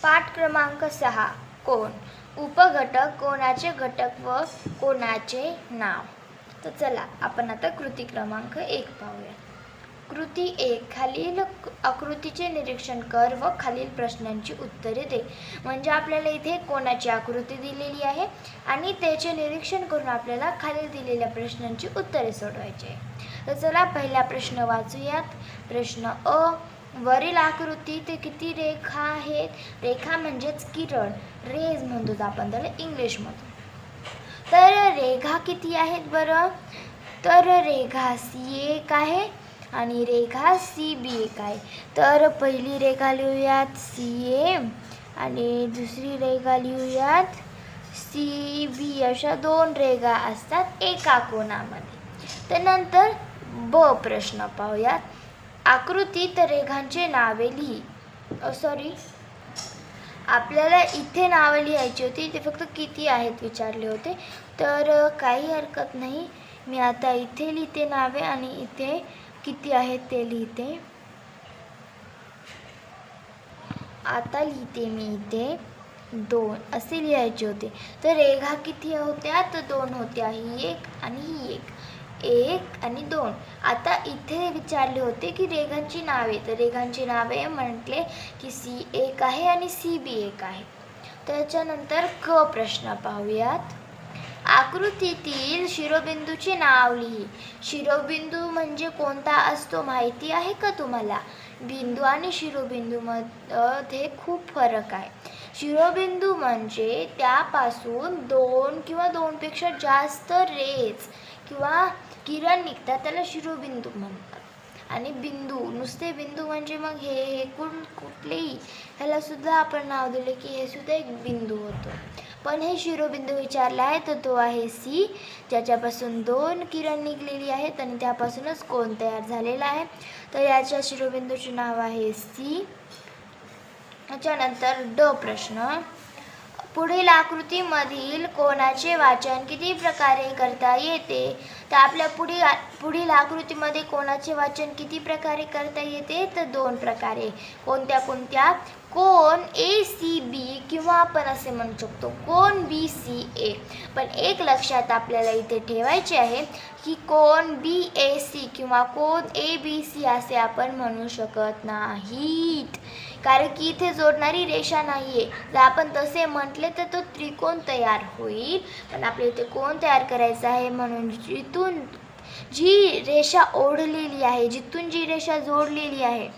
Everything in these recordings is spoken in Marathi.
पाठ क्रमांक 6. कोण. उपघटक, कोणाचे घटक व कोणाचे नाव. तर चला आपण आता कृती क्रमांक 1 पाहूया. कृती 1. खालील आकृतीचे निरीक्षण कर व खालील प्रश्नांची उत्तरे दे. म्हणजे आपल्याला इथे कोणाची आकृती दिलेली आहे आणि त्याचे निरीक्षण करून आपल्याला खालील दिलेल्या प्रश्नांची उत्तरे सोडवायची आहे. तर चला पहिला प्रश्न वाचूयात. प्रश्न अ. वरील आकृतीत किती रेखा आहेत. रेखा म्हणजेच किरण, रेज म्हणतो आपण त्याला इंग्लिशमधून. तर रेघा किती आहेत बरं. तर रेघा C1 आहे आणि रेघा CB1 आहे. तर पहिली रेघा लिहूयात CA आणि दुसरी रेघा लिहूयात CB. अशा 2 रेघा असतात एका कोणामध्ये. तर नंतर ब प्रश्न पाहूयात. आकृतीत रेघांचे नावे लिही. आपल्याला इथे नावं लिहायची होती, ते फक्त किती आहेत विचारले होते. तर काही हरकत नाही, मी आता इथे लिहिते नावे आणि इथे किती आहेत ते लिहिते. आता लिहिते मी इथे 2 असे लिहायचे होते. तर रेघा किती होत्या. तर 2 होत्या, ही 1 आणि ही 1 आणि 2. आता इथे विचारले होते की रेघांची नावे. तर रेघांची नावे म्हटले की C1 आहे आणि CB1 आहे. त्याच्यानंतर क प्रश्न पाहूयात. आकृतीतील शिरोबिंदूचे नाव लिही. शिरोबिंदू म्हणजे कोणता असतो माहिती आहे का तुम्हाला. बिंदू आणि शिरोबिंदू मध्ये खूप फरक आहे. शिरोबिंदू म्हणजे त्यापासून 2 किंवा 2 पेक्षा जास्त रेज किंवा किरण निघतात, त्याला शिरोबिंदू म्हणतात. आणि बिंदू, नुसते बिंदू म्हणजे मग हे कुठलेही, ह्याला सुद्धा आपण नाव दिले की हे सुद्धा एक बिंदू होतो. पण हे शिरोबिंदू विचारला आहे तर तो आहे C, ज्याच्यापासून 2 किरण निघलेली आहेत आणि त्यापासूनच कोण तयार झालेला आहे. तर याच्या शिरोबिंदूचे नाव आहे C. त्याच्यानंतर ड प्रश्न. पुढील आकृतीमधील कोणाचे वाचन किती प्रकारे करता येते. तर आपल्या पुढील आकृतीमध्ये कोणाचे वाचन किती प्रकारे करता येते. तर 2 प्रकारे. कोणत्या कोणत्या. कोन ACB किंवा आपण असे म्हणू शकतो कोन BCA. पण एक लक्षात आपल्याला इथे ठेवायचे आहे की कोन BAC किंवा कोन ABC असे आपण म्हणू शकत नाहीत, कारण की इथे जोडणारी रेषा नाही आहे. जर आपण तसे म्हटले तर तो त्रिकोण तयार होईल, पण आपल्याला इथे कोण तयार करायचा आहे. म्हणून जिथून जी रेषा ओढलेली आहे, जिथून जी रेषा जोडलेली आहे,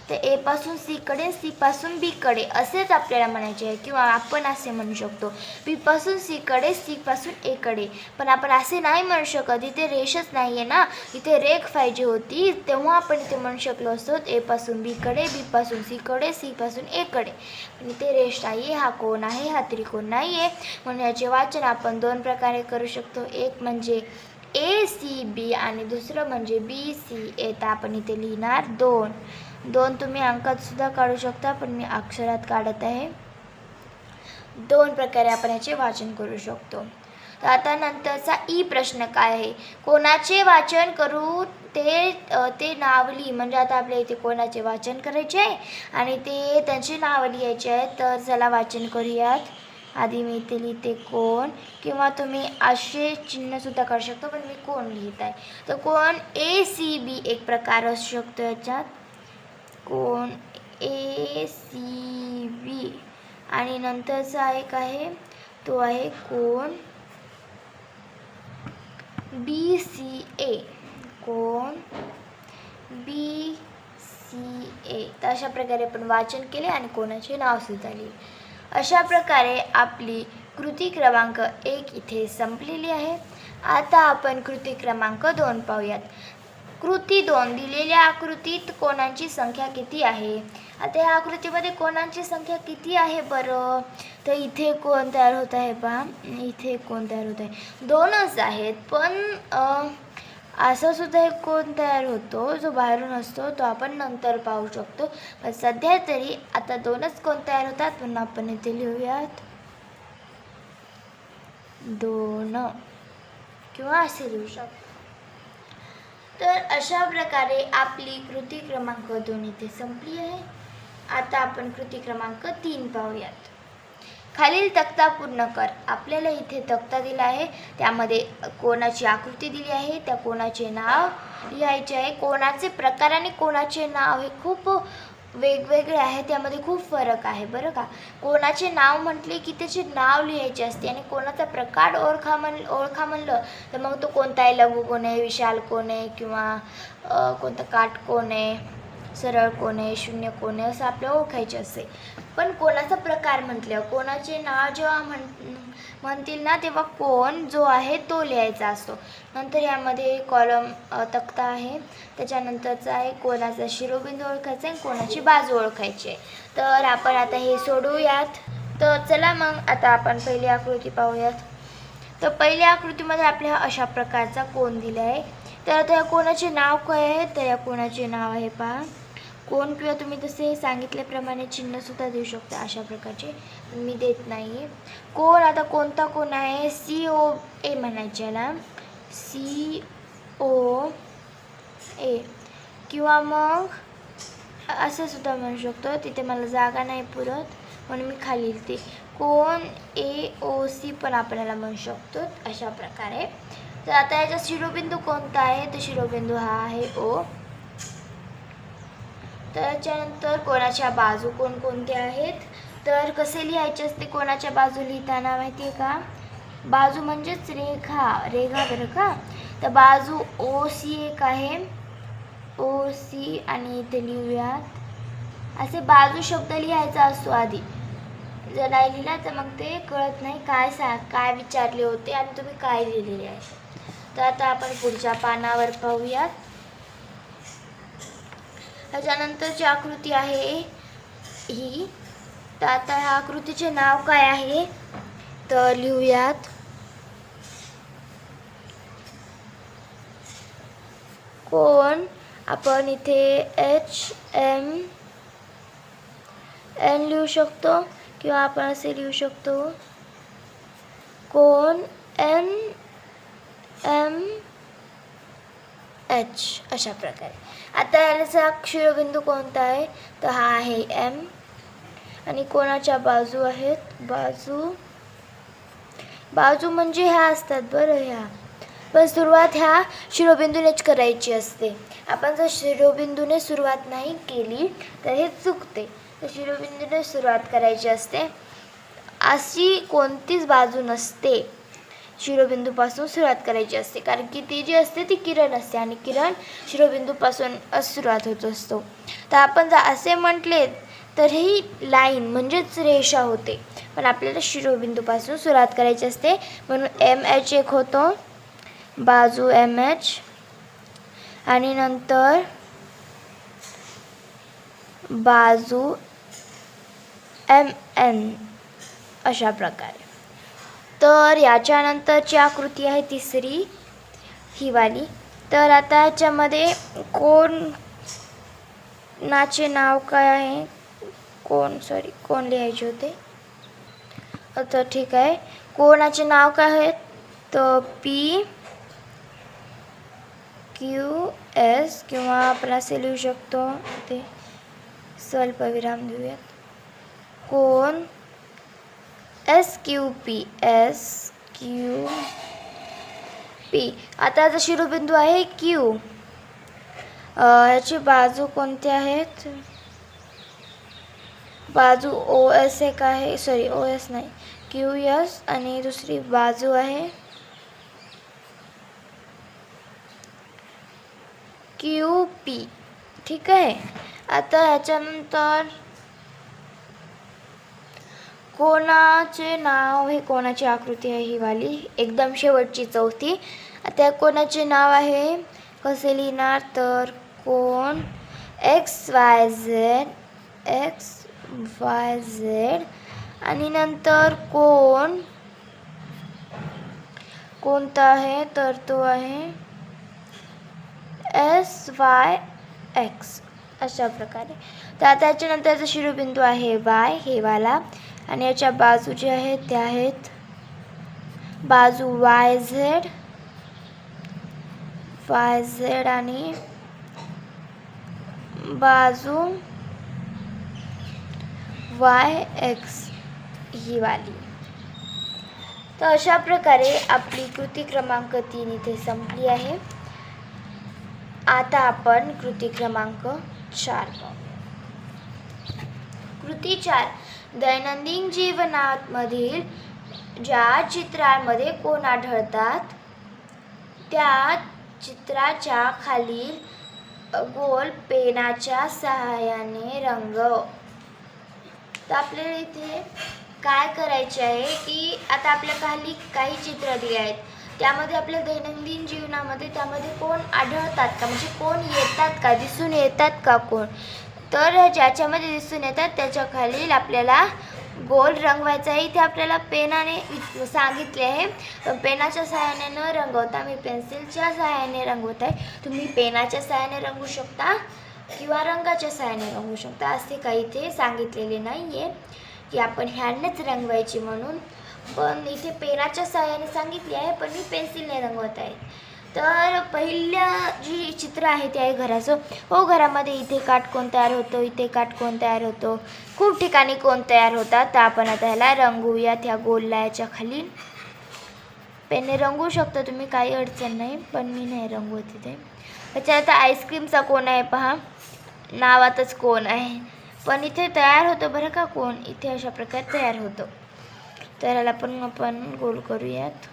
तर A पासून C कडे, C पासून B कडे असेच आपल्याला म्हणायचे आहे. किंवा आपण असे म्हणू शकतो B पासून C कडे, C पासून A कडे. पण आपण असे नाही म्हणू शकत, इथे रेषच नाही आहे ना, इथे रेख पाहिजे होती, तेव्हा आपण इथे म्हणू शकलो असतो A पासून B कडे, B पासून C कडे, C पासून A कडे. पण इथे रेष नाही आहे, हा कोण आहे, हा त्रिकोण नाही आहे. म्हणून याचे वाचन आपण 2 प्रकारे करू शकतो. एक म्हणजे ACB आणि दुसरं म्हणजे BCA. तर आपण इथे लिहिणार 2 तुम्ही अंकात सुद्धा काढू शकता, पण मी अक्षरात काढत आहे. 2 प्रकारे आपण याचे वाचन करू शकतो. तर आता नंतरचा ई प्रश्न काय आहे. कोणाचे वाचन करू ते नाव लिही. म्हणजे आता आपल्या इथे कोणाचे वाचन करायचे आहे आणि ते त्यांचे नाव लिहायचे आहे. तर चला वाचन करूयात. आधी मी इथे लिहिते कोण, किंवा तुम्ही असे चिन्हसुद्धा काढू शकता, पण मी कोण लिहित आहे. तर कोण ACB एक प्रकार असू शकतो याच्यात. कोण ACB आणि नंतरचा एक आहे तो आहे कोण BCA. कोण BCA. तर अशा प्रकारे आपण वाचन केले आणि कोणाचे नाव सुद्धा लिहिले. अशा प्रकारे आपली कृती क्रमांक 1 इथे संपलेली आहे. आता आपण कृती क्रमांक 2 पाहूयात. कृती 2. दिलेल्या आकृतीत कोणांची संख्या किती आहे. आता या आकृतीमध्ये कोणांची संख्या किती आहे बरं. तर इथे कोण तयार होत आहे पहा, इथे कोण तयार होत आहे. 2च आहेत, पण असा सुद्धा एक कोण तयार होतो जो बाहेरून असतो, तो आपण नंतर पाहू शकतो. पण सध्या तरी आता 2च कोण तयार होतात, म्हणून आपण इथे लिहूयात 2 किंवा असे लिहू शकतो. तर अशा प्रकारे आपली कृती क्रमांक 2 इथे संपली आहे. आता आपण कृती क्रमांक 3 पाहूयात. खालील तक्ता पूर्ण कर. आपल्याला इथे तक्ता दिला आहे, त्यामध्ये कोणाची आकृती दिली आहे, त्या कोणाचे नाव लिहायचे आहे. कोणाचे प्रकार आणि कोणाचे नाव हे खूप वेगवेगळे आहे, त्यामध्ये खूप फरक आहे बरं का. कोणाचे नाव म्हटले की त्याचे नाव लिहायचे असते आणि कोणाचा प्रकार ओळखा म्हणलं तर मग तो कोणता आहे, लघु कोण आहे, विशाल कोण आहे किंवा कोणता काटकोन आहे, सरळ कोण आहे, शून्य कोण आहे असं आपल्याला ओळखायचे असते. पण कोणाचा प्रकार म्हटलं, कोणाचे नाव जेव्हा म्हणतील ना तेव्हा कोण जो आहे तो लिहायचा असतो. नंतर यामध्ये कॉलम तक्ता आहे, त्याच्यानंतरचा आहे कोणाचा शिरोबिंदू ओळखायचा आहे, कोणाची बाजू ओळखायची आहे. तर आपण आता हे सोडवूयात. तर चला मग आता आपण पहिली आकृती पाहूयात. तर पहिल्या आकृतीमध्ये आपल्याला अशा प्रकारचा कोन दिला आहे. तर आता या कोणाचे नाव काय आहे, तर या कोणाचे नाव आहे पहा कोण, किंवा तुम्ही तसे सांगितल्याप्रमाणे चिन्हसुद्धा देऊ शकता अशा प्रकारचे, मी देत नाही आहे. कोण, आता कोणता कोण आहे, COA म्हणायचे याला, COA किंवा मग असं सुद्धा म्हणू शकतो. तिथे मला जागा नाही पुरत म्हणून मी खाली लिहिते. कोण AOC पण आपल्याला म्हणू शकतो अशा प्रकारे. तर आता याचा शिरोबिंदू कोणता आहे, तर शिरोबिंदू हा आहे O. त्याच्यानंतर कोणाच्या बाजू कोणकोणत्या आहेत, तर कसे लिहायचे असते कोणाच्या बाजू लिहिताना माहिती आहे का, बाजू म्हणजेच रेखा बरं का. तर बाजू OC एक आहे, OC आणि इथे लिहूयात असे बाजू शब्द लिहायचा असतो आधी. जर नाही लिहिला तर मग ते कळत नाही काय विचारले होते आणि तुम्ही काय लिहिलेले आहे. तर आता आपण पुढच्या पानावर पाहूयात. त्याच्यानंतरची आकृती आहे ही. तर आता ह्या आकृतीचे नाव काय आहे, तर लिहूयात कोण. आपण इथे HMN लिहू शकतो किंवा आपण असे लिहू शकतो कोण NMH अशा प्रकारे. आता याचा शिरोबिंदू कोणता आहे, तर हा आहे M आणि कोणाच्या बाजू आहेत, बाजू म्हणजे ह्या असतात बरं. ह्या पण सुरुवात ह्या शिरोबिंदूनेच करायची असते. आपण जर शिरोबिंदूने सुरुवात नाही केली तर हे चुकते. तर शिरोबिंदूने सुरुवात करायची असते. अशी कोणतीच बाजू नसते, शिरोबिंदूपासून सुरुवात करायची असते, कारण की ती जी असते ती किरण असते आणि किरण शिरोबिंदूपासून सुरुवात होत असतो. तर आपण जर असे म्हटले तर ही लाईन म्हणजेच रेषा होते, पण आपल्याला शिरोबिंदूपासून सुरुवात करायची असते. म्हणून MH एक होतो, बाजू MH आणि नंतर बाजू MN अशा प्रकारे. तर याच्यानंतरची आकृती आहे तिसरी ही वाली. तर आता याच्यामध्ये कोणाचे नाव काय आहे, कोण लिहायचे होते. आता ठीक आहे, कोणाचे नाव काय आहेत, तर PQS किंवा आपण असे लिहू शकतो, ते स्वल्पविराम देऊयात, कोण SQP. आता याचा शिरोबिंदू आहे Q. याची बाजू कोणत्या आहेत, बाजू OS एक आहे, OS नाही QS आणि दुसरी बाजू आहे QP. ठीक आहे. आता याच्यानंतर कोणाचे नाव, हे कोणाची आकृती आहे ही वाली एकदम शेवटची चौथी. आता कोणाचे नाव आहे कसे लिहिणार, तर कोण XYZ आणि नंतर कोणता आहे, तर तो आहे SYX अशा प्रकारे. तर आता याच्यानंतरचा शिरोबिंदू आहे Y हे वाला आणि याच्या बाजू जे आहेत त्या आहेत बाजू YZ आणि बाजू YX ही वाली. तर अशा प्रकारे आपली कृती क्रमांक 3 इथे संपली आहे. आता आपण कृती क्रमांक 4 पाहू. कृती 4. दैनंदिन जीवनामधील ज्या चित्रांमध्ये कोण आढळतात त्या चित्राच्या खालील गोल पेनाच्या सहाय्याने रंगव. तर आपल्याला इथे काय करायचे आहे की आता आपल्या खाली काही चित्र दिले आहेत, त्यामध्ये आपल्या दैनंदिन जीवनामध्ये त्यामध्ये कोण आढळतात का, म्हणजे कोण येतात का, दिसून येतात का कोण. तर ज्याच्यामध्ये दिसून येतात त्याच्या खालील आपल्याला गोल रंगवायचा आहे. इथे आपल्याला पेनाने सांगितले आहे, पेनाच्या सहाय्याने न रंगवता मी पेन्सिलच्या सहाय्याने रंगवत आहे. तुम्ही पेनाच्या सहाय्याने रंगवू शकता किंवा रंगाच्या सहाय्याने रंगवू शकता. असे काही इथे सांगितलेले नाही आहे की आपण ह्यानेच रंगवायची म्हणून, पण इथे पेनाच्या सहाय्याने सांगितले आहे, पण मी पेन्सिलने रंगवत आहे. तर पहिल्या जी चित्र आहे ते आहे घराचं. हो, घरामध्ये इथे काटकोन तयार होतो, इथे काटकोन तयार होतो, खूप ठिकाणी कोण तयार होतात. तर आपण आता ह्याला रंगवूयात. ह्या गोलला याच्या खाली पेनने रंगवू शकता तुम्ही, काही अडचण नाही, पण मी नाही रंगवत इथे. त्याच्यानंतर आईस्क्रीमचा कोण आहे पहा, नावातच कोण आहे, पण इथे तयार होतं बरं का कोण, इथे अशा प्रकारे तयार होतं. तर ह्याला पण आपण गोल करूयात.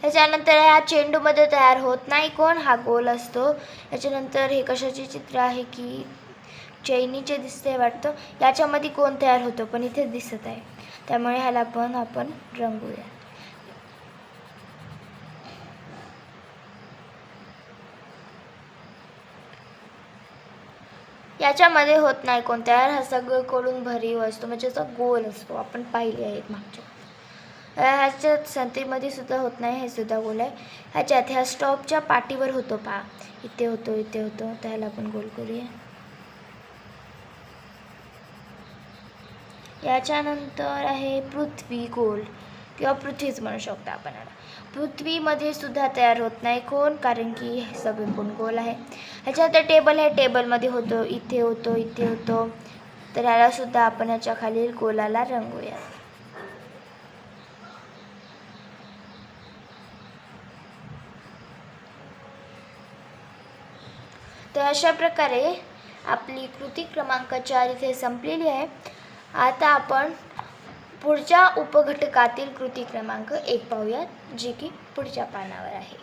त्याच्यानंतर ह्या चेंडूमध्ये तयार होत नाही कोण, हा गोल असतो. त्याच्यानंतर हे कशाचे चित्र आहे की चैनीचे दिसते वाटतं, याच्यामध्ये कोण तयार होतं पण इथे दिसत आहे, त्यामुळे ह्याला पण आपण रंगूया. याच्यामध्ये होत नाही कोण तयार, हा सगळीकडून भरीव असतो, म्हणजे असा गोल असतो, आपण पाहिले आहेत मागच्या. ह्याच्यात संत्रीमध्ये सुद्धा होत नाही, हे सुद्धा गोल आहे. ह्याच्यात ह्या स्टॉपच्या पाठीवर होतो पहा, इथे होतो, इथे होतो, त्याला आपण गोल करूया. याच्यानंतर आहे पृथ्वी गोल किंवा पृथ्वीच म्हणू शकतो आपण. पृथ्वीमध्ये सुद्धा तयार होत नाही कोण, कारण की हे सगळे कोण गोल आहे. ह्याच्यानंतर टेबल आहे, टेबलमध्ये होतो, इथे होतो, इथे होतो, तर ह्याला सुद्धा आपण ह्याच्या खालील गोलाला रंगूया. तर अशा प्रकारे आपली कृती क्रमांक 4 इथे संपलेली आहे. आता आपण पुढच्या उपघटकातील कृती क्रमांक 1 पाहूयात, जी की पुढच्या पानावर आहे.